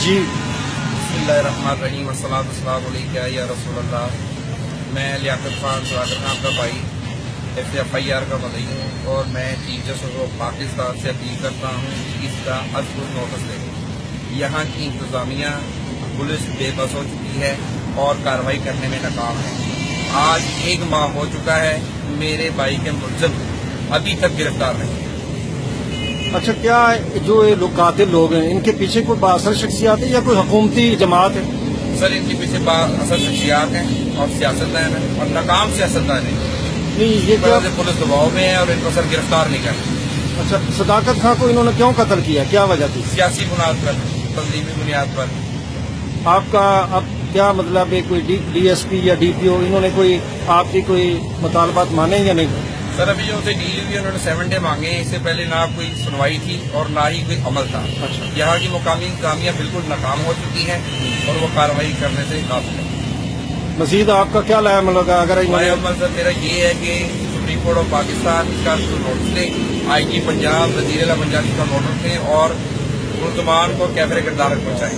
جی بسمillahirrahmanirrahیم السلام علیکم یا رسول اللہ. میں لیاقت خان سواگر خان کا بھائی FIR کا مدعی ہوں اور میں چیف جسٹس آف پاکستان سے اپیل کرتا ہوں کہ اس کا از نوٹس لیں. یہاں کی انتظامیہ پولیس بے بس ہو چکی ہے اور کارروائی کرنے میں ناکام ہے. آج 1 ماہ ہو چکا ہے، میرے بھائی کے ملزم ابھی تک گرفتار نہیں. اچھا، کیا جو یہ لوگ قاتل لوگ ہیں ان کے پیچھے کوئی بااثر شخصیات ہے یا کوئی حکومتی جماعت ہے؟ سر، ان کے پیچھے بااثر شخصیات ہیں اور سیاستدان ہیں اور ناکام سیاستدان ہیں. نہیں، یہ کیا؟ پولیس دباؤ میں ہے اور ان کو سر گرفتار نہیں کر رہی. اچھا، صداقت خان کو انہوں نے کیوں قتل کیا؟ کیا وجہ تھی؟ سیاسی بنیاد پر، تنظیمی بنیاد پر. آپ کا اب کیا مطلب ہے؟ کوئی DSP یا DPO انہوں نے کوئی آپ کی کوئی مطالبات مانے یا نہیں؟ سر، ابھی جو ڈی انہوں نے 7 ڈے مانگے ہیں. اس سے پہلے نہ کوئی سنوائی تھی اور نہ ہی کوئی عمل تھا. اچھا. یہاں کی مقامی انتظامیہ بالکل ناکام ہو چکی ہے اور وہ کارروائی کرنے سے قابل ہے. مزید آپ کا کیا لائے عمل ہوگا اگر ہمارا عمل سر میرا یہ ہے کہ سپریم کورٹ آف پاکستان اس کا نوٹس لیں، IG پنجاب، وزیر اعلیٰ پنجاب اس کا نوٹس لیں اور ملزمان کو کیفر کردار پہنچائیں.